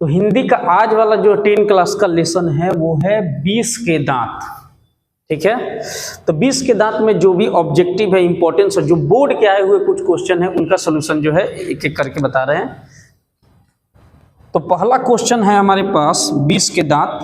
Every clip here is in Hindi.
तो हिंदी का आज वाला जो 10 क्लास का लेसन है वो है 20 के दांत। ठीक है, तो 20 के दांत में जो भी ऑब्जेक्टिव है, इंपॉर्टेंस है, जो बोर्ड के आए हुए कुछ क्वेश्चन है उनका सोल्यूशन जो है एक एक करके बता रहे हैं। तो पहला क्वेश्चन है हमारे पास 20 के दांत।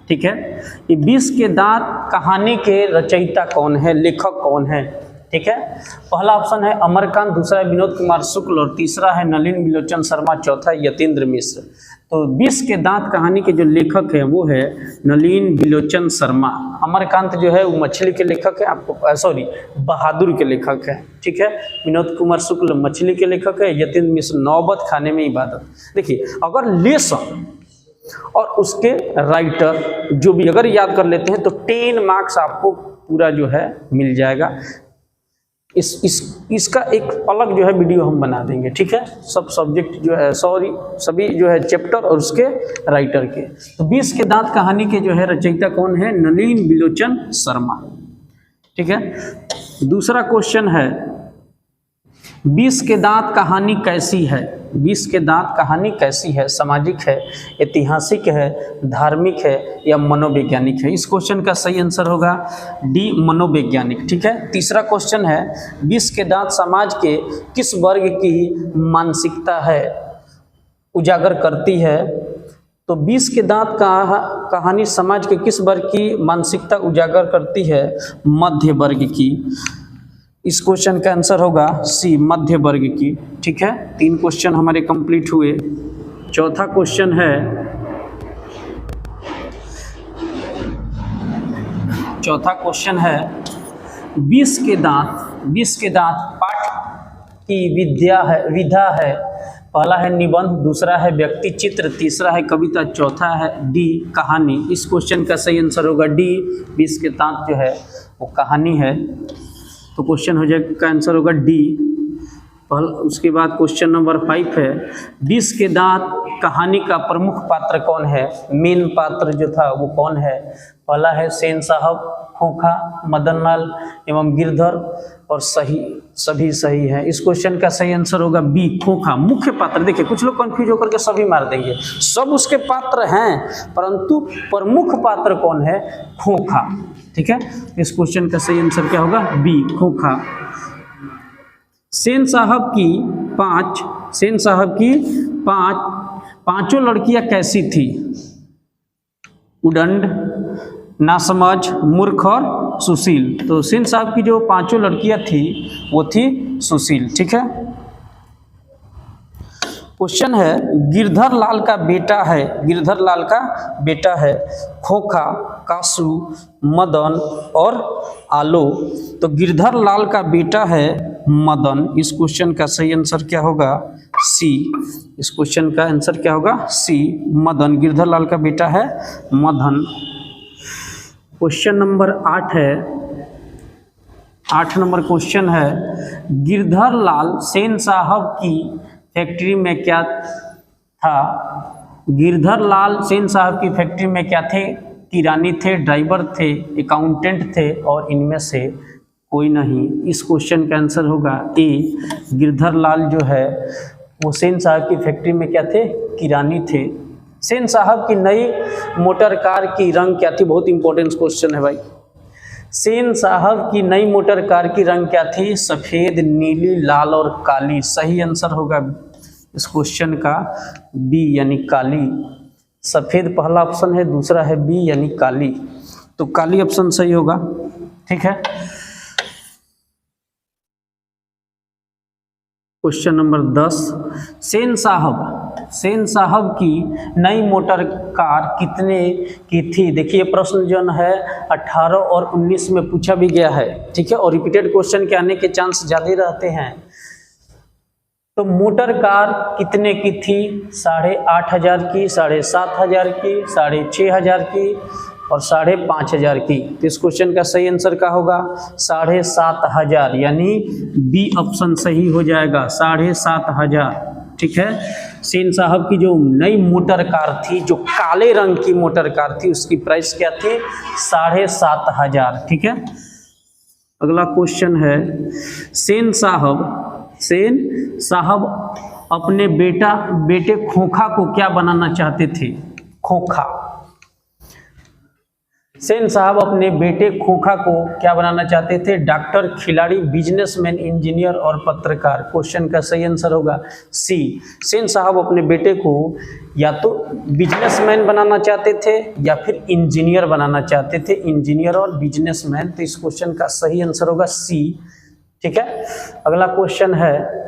ठीक है, ये 20 के दांत कहानी के रचयिता कौन है, लेखक कौन है। ठीक है, पहला ऑप्शन है अमरकांत, दूसरा है विनोद कुमार शुक्ल और तीसरा है नलिन बिलोचन शर्मा, चौथा है यतीन्द्र मिश्र। तो 20 के दांत कहानी के जो लेखक है वो है नलिन बिलोचन शर्मा। अमरकांत जो है वो मछली के लेखक है, आपको सॉरी बहादुर के लेखक है। ठीक है, विनोद कुमार शुक्ल मछली के लेखक है, यतीन्द्र मिश्र नौबत खाने में इबादत। देखिए, अगर लेसन और उसके राइटर जो भी अगर याद कर लेते हैं तो 10 मार्क्स आपको पूरा जो है मिल जाएगा। इसका एक अलग जो है वीडियो हम बना देंगे। ठीक है, सब सब्जेक्ट जो है सभी जो है चैप्टर और उसके राइटर के। तो 20 के दांत कहानी के जो है रचयिता कौन है, नलिन बिलोचन शर्मा। ठीक है, दूसरा क्वेश्चन है 20 के दांत कहानी कैसी है। 20 के दांत कहानी कैसी है, सामाजिक है, ऐतिहासिक है, धार्मिक है या मनोवैज्ञानिक है। इस क्वेश्चन का सही आंसर होगा डी, मनोवैज्ञानिक। ठीक है, तीसरा क्वेश्चन है 20 के दांत समाज के किस वर्ग की मानसिकता है उजागर करती है। तो 20 के दांत कहानी समाज के किस वर्ग की मानसिकता उजागर करती है, मध्य वर्ग की। इस क्वेश्चन का आंसर होगा सी, मध्य वर्ग की। ठीक है, 3 क्वेश्चन हमारे कंप्लीट हुए। चौथा क्वेश्चन है 20 के दांत पाठ की विधा है। पहला है निबंध, दूसरा है व्यक्ति चित्र, तीसरा है कविता, चौथा है डी, कहानी। इस क्वेश्चन का सही आंसर होगा डी, 20 के दांत जो है वो कहानी है। तो क्वेश्चन हो जाएगा का आंसर होगा डी। उसके बाद क्वेश्चन नंबर 5 है 20 के दांत कहानी का प्रमुख पात्र कौन है, मेन पात्र जो था वो कौन है। पहला है सेन साहब, खोखा, मदनलाल एवं गिरधर और सभी सही है। इस क्वेश्चन का सही आंसर होगा बी, खोखा। मुख्य पात्र, देखिए कुछ लोग कंफ्यूज होकर के सभी मार देंगे, सब उसके पात्र हैं परंतु प्रमुख पात्र कौन है, खोखा। ठीक है, इस क्वेश्चन का सही आंसर क्या होगा, बी, खोखा। सेन साहब की पांचों लड़कियां कैसी थी, उदंड, नासमझ, मूर्ख और सुशील। तो सेन साहब की जो 5 लड़कियां थी वो थी सुशील। ठीक है, क्वेश्चन है गिरधर लाल का बेटा है खोखा, कासू, मदन और आलो। तो गिरधर लाल का बेटा है मदन। इस क्वेश्चन का सही आंसर क्या होगा, सी। इस क्वेश्चन का आंसर क्या होगा, सी, मदन। गिरधर लाल का बेटा है मदन। क्वेश्चन नंबर 8 है, 8 नंबर क्वेश्चन है गिरधर लाल सेन साहब की फैक्ट्री में क्या था। गिरधर लाल सेन साहब की फैक्ट्री में क्या थे, किरानी थे, ड्राइवर थे, अकाउंटेंट थे और इनमें से कोई नहीं। इस क्वेश्चन का आंसर होगा ए, गिरधर लाल जो है वो सेन साहब की फैक्ट्री में क्या थे, किरानी थे। सेन साहब की नई मोटर कार की रंग क्या थी, बहुत इंपॉर्टेंट क्वेश्चन है भाई। सेन साहब की नई मोटर कार की रंग क्या थी, सफ़ेद, नीली, लाल और काली। सही आंसर होगा इस क्वेश्चन का बी, यानी काली। सफ़ेद पहला ऑप्शन है, दूसरा है बी यानी काली, तो काली ऑप्शन सही होगा। ठीक है, क्वेश्चन नंबर 10 सेन साहब की नई मोटर कार कितने की थी। देखिए प्रश्न जो है 18 और 19 में पूछा भी गया है। ठीक है, और रिपीटेड क्वेश्चन के आने के चांस ज़्यादा रहते हैं। तो मोटर कार कितने की थी, 8,500 की, 7,500 की, 6,500 की और 5,500 की। तो इस क्वेश्चन का सही आंसर क्या होगा, 7,500, यानी बी ऑप्शन सही हो जाएगा, 7,500। ठीक है, सेन साहब की जो नई मोटर कार थी, जो काले रंग की मोटर कार थी, उसकी प्राइस क्या थी, 7,500। ठीक है, अगला क्वेश्चन है सेन साहब अपने बेटे खोखा को क्या बनाना चाहते थे? खोखा। सेन साहब अपने बेटे खोखा को क्या बनाना चाहते थे? डॉक्टर, खिलाड़ी, बिजनेसमैन, इंजीनियर और पत्रकार। क्वेश्चन का सही आंसर होगा सी। सेन साहब अपने बेटे को या तो बिजनेसमैन बनाना चाहते थे या फिर इंजीनियर बनाना चाहते थे। इंजीनियर और बिजनेसमैन, तो इस क्वेश्चन का सही आंसर होगा सी। ठीक है, अगला क्वेश्चन है,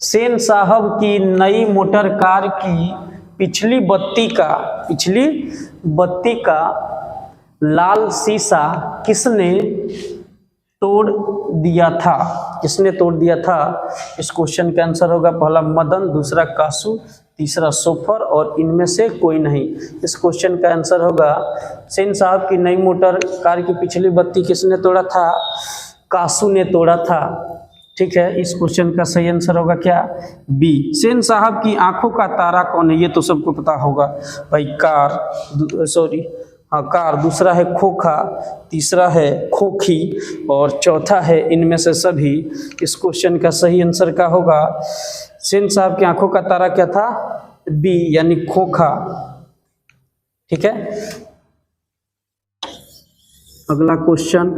सेन साहब की नई मोटर कार की पिछली बत्ती का लाल शीशा किसने तोड़ दिया था? किसने तोड़ दिया था? इस क्वेश्चन का आंसर होगा पहला मदन, दूसरा कासू, तीसरा सोफर और इनमें से कोई नहीं। इस क्वेश्चन का आंसर होगा सेन साहब की नई मोटर कार की पिछली बत्ती किसने तोड़ा था? कासू ने तोड़ा था। ठीक है, इस क्वेश्चन का सही आंसर होगा क्या? बी। सेन साहब की आंखों का तारा कौन है? ये तो सबको पता होगा भाई, कार, दूसरा है खोखा, तीसरा है खोखी और चौथा है इनमें से सभी। इस क्वेश्चन का सही आंसर क्या होगा? सेन साहब की आंखों का तारा क्या था? बी, यानी खोखा। ठीक है, अगला क्वेश्चन,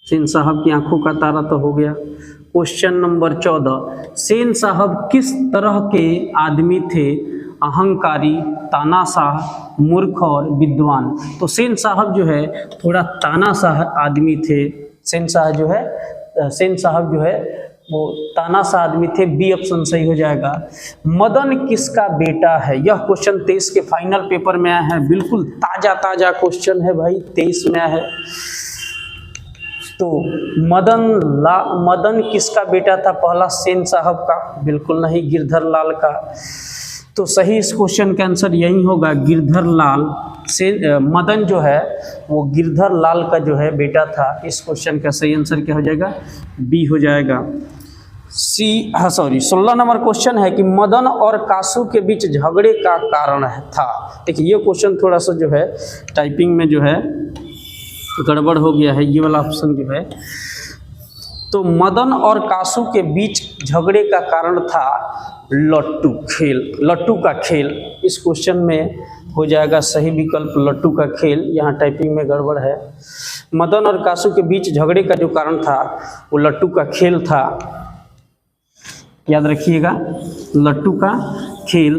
सेन साहब की आंखों का तारा तो हो गया। क्वेश्चन नंबर 14, सेन साहब किस तरह के आदमी थे? अहंकारी, तानाशाह, मूर्ख और विद्वान। तो सेन साहब जो है थोड़ा तानाशाह आदमी थे। सेन साहब जो है वो तानाशाह आदमी थे। बी ऑप्शन सही हो जाएगा। मदन किसका बेटा है? यह क्वेश्चन 23 के फाइनल पेपर में आया है, बिल्कुल ताजा क्वेश्चन है भाई, 23 में आया है। तो मदन किसका बेटा था? पहला सेन साहब का, बिल्कुल नहीं, गिरधर लाल का। तो सही इस क्वेश्चन का आंसर यही होगा, गिरधर लाल। से मदन जो है वो गिरधर लाल का जो है बेटा था। इस क्वेश्चन का सही आंसर क्या हो जाएगा? बी हो जाएगा। 16 नंबर क्वेश्चन है कि मदन और कासू के बीच झगड़े का कारण था। देखिए ये क्वेश्चन थोड़ा सा जो है टाइपिंग में जो है गड़बड़ हो गया है, ये वाला ऑप्शन जो है। तो मदन और कासू के बीच झगड़े का कारण था लट्टू का खेल। इस क्वेश्चन में हो जाएगा सही विकल्प लट्टू का खेल। यहाँ टाइपिंग में गड़बड़ है। मदन और कासू के बीच झगड़े का जो कारण था वो लट्टू का खेल था, याद रखिएगा, लट्टू का खेल।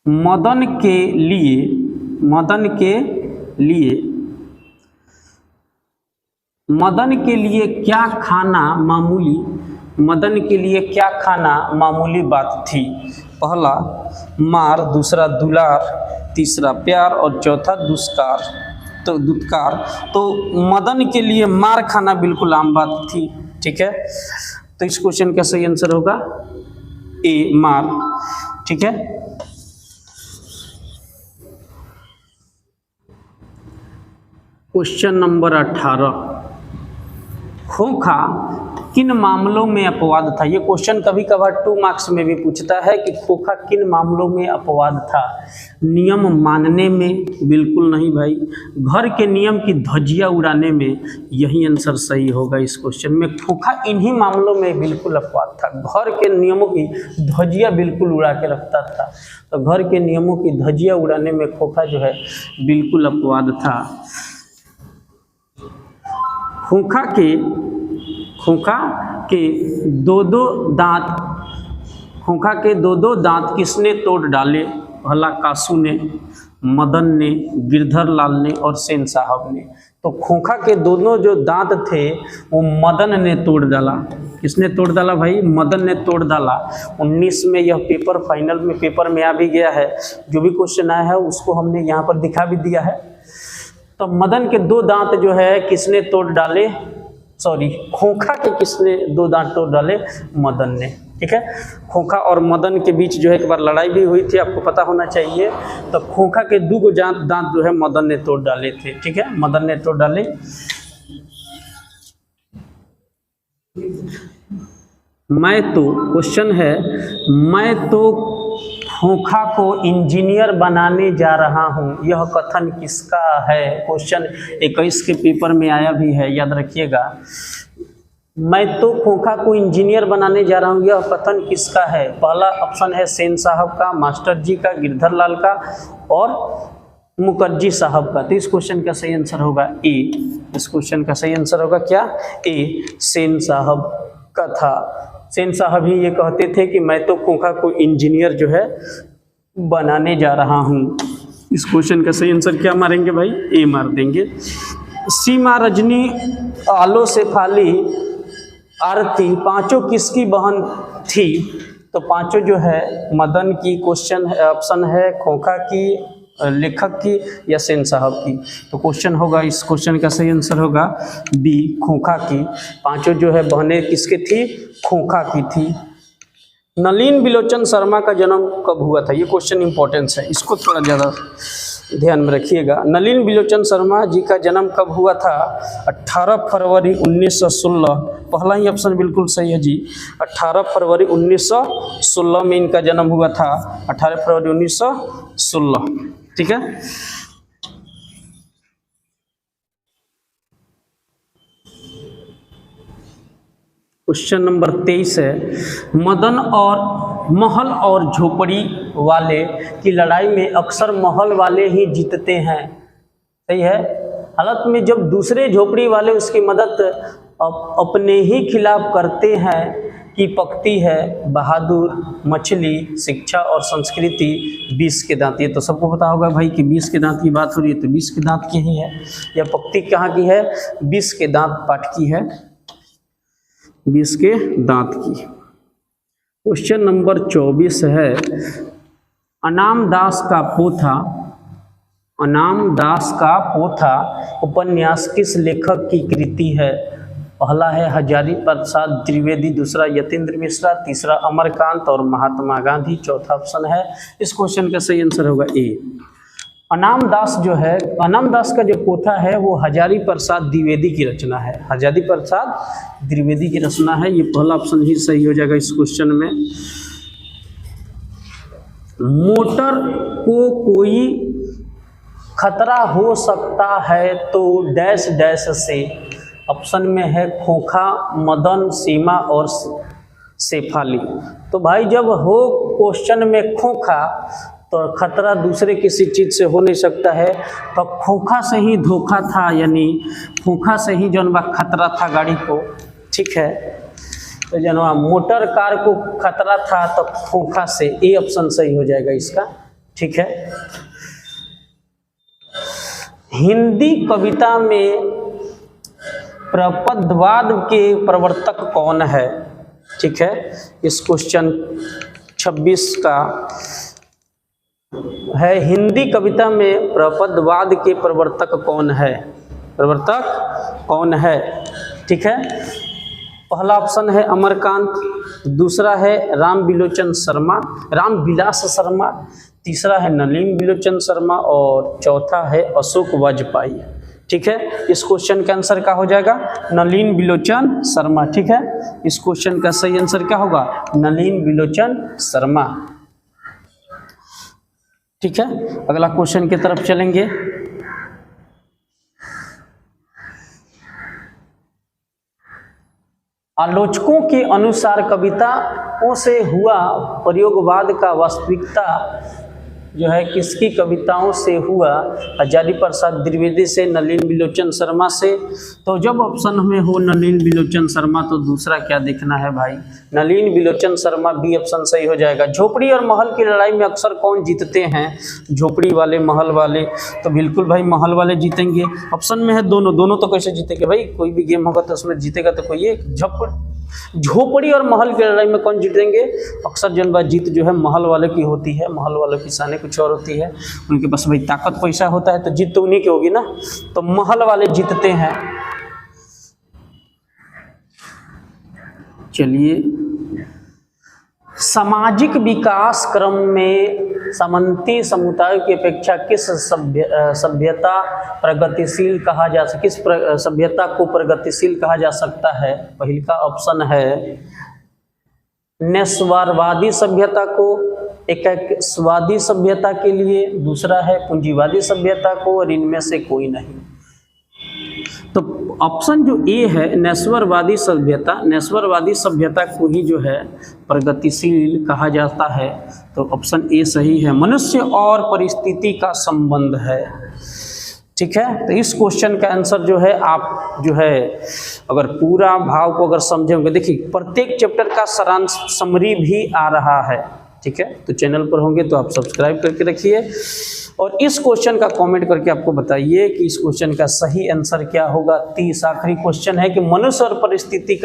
मदन के लिए क्या खाना मामूली बात थी? पहला मार, दूसरा दुलार, तीसरा प्यार और चौथा दुत्कार। तो मदन के लिए मार खाना बिल्कुल आम बात थी। ठीक है, तो इस क्वेश्चन का सही आंसर होगा ए, मार। ठीक है, क्वेश्चन नंबर 18, खोखा किन मामलों में अपवाद था? ये क्वेश्चन कभी कभार 2 मार्क्स में भी पूछता है कि खोखा किन मामलों में अपवाद था। नियम मानने में बिल्कुल नहीं भाई, घर के नियम की धज्जियां उड़ाने में। यही आंसर सही होगा इस क्वेश्चन में। खोखा इन्हीं मामलों में बिल्कुल अपवाद था, घर के नियमों की धज्जियां बिल्कुल उड़ा के रखता था। तो घर के नियमों की धज्जियां उड़ाने में खोखा जो है बिल्कुल अपवाद था। खोखा के दो दांत किसने तोड़ डाले? पहला कासू ने, मदन ने, गिरधर लाल ने और सेन साहब ने। तो खोखा के दोनों जो दांत थे वो मदन ने तोड़ डाला। किसने तोड़ डाला भाई? मदन ने तोड़ डाला। 19 में यह पेपर फाइनल में पेपर में आ भी गया है। जो भी क्वेश्चन आया है उसको हमने यहाँ पर दिखा भी दिया है। तो मदन के 2 दांत जो है किसने तोड़ डाले? खोखा के किसने 2 दांत तोड़ डाले? मदन ने। ठीक है, खोखा और मदन के बीच जो है एक बार लड़ाई भी हुई थी, आपको पता होना चाहिए। तो खोखा के 2 दांत जो है मदन ने तोड़ डाले थे। ठीक है, मदन ने तोड़ डाले। क्वेश्चन है, मैं तो खोखा को इंजीनियर बनाने जा रहा हूँ, यह कथन किसका है? क्वेश्चन 21 के पेपर में आया भी है, याद रखिएगा। मैं तो खोखा को इंजीनियर बनाने जा रहा हूँ, यह कथन किसका है? पहला ऑप्शन है सेन साहब का, मास्टर जी का, गिरधर लाल का और मुखर्जी साहब का। तो इस क्वेश्चन का सही आंसर होगा ए। इस क्वेश्चन का सही आंसर होगा क्या? ए, सेन साहब का था। सेन साहब ही ये कहते थे कि मैं तो खोखा को इंजीनियर जो है बनाने जा रहा हूँ। इस क्वेश्चन का सही आंसर क्या मारेंगे भाई? ए मार देंगे। सीमा, रजनी, आलो, शेफाली, आरती पांचों किसकी बहन थी? तो पांचों जो है मदन की। क्वेश्चन है, ऑप्शन है खोखा की, लेखक की या सेन साहब की। तो क्वेश्चन होगा, इस क्वेश्चन का सही आंसर होगा बी, खोखा की। पांचों जो है बहनें किसके थी? खोखा की थी। नलिन बिलोचन शर्मा का जन्म कब हुआ था? ये क्वेश्चन इंपॉर्टेंस है, इसको थोड़ा ज़्यादा ध्यान में रखिएगा। नलिन बिलोचन शर्मा जी का जन्म कब हुआ था? 18 फरवरी 1916। पहला ही ऑप्शन बिल्कुल सही है जी, 18 फरवरी 1916 में इनका जन्म हुआ था। 18 फरवरी 1916, ठीक है। क्वेश्चन नंबर 23 है, मदन और महल और झोपड़ी वाले की लड़ाई में अक्सर महल वाले ही जीतते हैं, सही है। हालत में जब दूसरे झोपड़ी वाले उसकी मदद अपने ही खिलाफ करते हैं कि पकती है बहादुर, मछली, शिक्षा और संस्कृति, 20 के दांत। ये तो सबको पता होगा भाई कि 20 के दांत की बात हो रही है, तो 20 के दांत की ही है। यह पक्ति कहाँ की है? 20 के दांत पाठ की है, 20 के दांत की। क्वेश्चन नंबर 24 है, अनाम दास का पोथा, अनाम दास का पोथा उपन्यास किस लेखक की कृति है? पहला है हजारी प्रसाद द्विवेदी, दूसरा यतीन्द्र मिश्रा, तीसरा अमरकांत और महात्मा गांधी, चौथा ऑप्शन है। इस क्वेश्चन का सही आंसर होगा ए। अनाम दास जो है, अनाम दास का जो पोथा है वो हजारी प्रसाद द्विवेदी की रचना है। हजारी प्रसाद द्विवेदी की रचना है, ये पहला ऑप्शन ही सही हो जाएगा इस क्वेश्चन में। मोटर को कोई खतरा हो सकता है तो डैश डैश से। ऑप्शन में है खोखा, मदन, सीमा और शेफाली। तो भाई जब हो क्वेश्चन में खोखा तो खतरा दूसरे किसी चीज़ से हो नहीं सकता है, तो खोखा से ही धोखा था, यानी खोखा से ही जनवा खतरा था गाड़ी को, ठीक है। तो जनवा मोटर कार को खतरा था तो खोखा से, ए ऑप्शन सही हो जाएगा इसका, ठीक है। हिंदी कविता में प्रपदवाद के प्रवर्तक कौन है? ठीक है, इस क्वेश्चन 26 का है, हिंदी कविता में प्रपदवाद के प्रवर्तक कौन है? प्रवर्तक कौन है? ठीक है, पहला ऑप्शन है अमरकांत, दूसरा है राम बिलोचन शर्मा, राम विलास शर्मा, तीसरा है नलिन बिलोचन शर्मा और चौथा है अशोक वाजपेयी। ठीक है, इस क्वेश्चन का आंसर क्या हो जाएगा? नलिन बिलोचन शर्मा। ठीक है, इस क्वेश्चन का सही आंसर क्या होगा? नलिन बिलोचन शर्मा। ठीक है, अगला क्वेश्चन की तरफ चलेंगे। आलोचकों के अनुसार कविताओं से हुआ प्रयोगवाद का वास्तविकता जो है किसकी कविताओं से हुआ? हजारी प्रसाद द्विवेदी से, नलिन बिलोचन शर्मा से। तो जब ऑप्शन में हो नलिन बिलोचन शर्मा तो दूसरा क्या देखना है भाई? नलिन बिलोचन शर्मा, बी ऑप्शन सही हो जाएगा। झोपड़ी और महल की लड़ाई में अक्सर कौन जीतते हैं? झोपड़ी वाले, महल वाले? तो बिल्कुल भाई महल वाले जीतेंगे। ऑप्शन में है दोनों, दोनों तो कैसे जीतेंगे भाई? कोई भी गेम होगा तो उसमें जीतेगा तो कोई एक। झोपड़ी और महल की लड़ाई में कौन जीतेंगे? अक्सर जनबात जीत जो है महल वाले की होती है। महल वालों की शान कुछ और होती है, उनके पास भाई ताकत पैसा होता है, तो जीत तो उन्हीं की होगी ना, तो महल वाले जीतते हैं। चलिए, सामाजिक विकास क्रम में सामंती समुदाय की अपेक्षा किस सभ्यता प्रगतिशील कहा जा सकता, किस सभ्यता को प्रगतिशील कहा जा सकता है? पहले का ऑप्शन है नेस्वारवादी सभ्यता को, एक स्वादी सभ्यता के लिए, दूसरा है पूंजीवादी सभ्यता को, और इनमें से कोई नहीं। तो ऑप्शन जो ए है नस्वरवादी सभ्यता, नस्वरवादी सभ्यता को ही जो है प्रगतिशील कहा जाता है। तो ऑप्शन ए सही है, मनुष्य और परिस्थिति का संबंध है। ठीक है, तो इस क्वेश्चन का आंसर जो है आप जो है अगर पूरा भाव को अगर समझेंगे, देखिए प्रत्येक चैप्टर का सारांश समरी भी आ रहा है। ठीक है, तो चैनल पर होंगे तो आप सब्सक्राइब करके रखिए और इस क्वेश्चन का कमेंट करके आपको बताइए कि इस क्वेश्चन का सही आंसर क्या होगा। 30 आखिरी क्वेश्चन है कि मनुष्य और परिस्थिति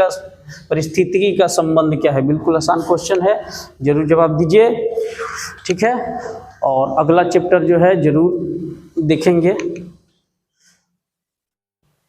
का संबंध क्या है। बिल्कुल आसान क्वेश्चन है, जरूर जवाब दीजिए। ठीक है, और अगला चैप्टर जो है जरूर देखेंगे।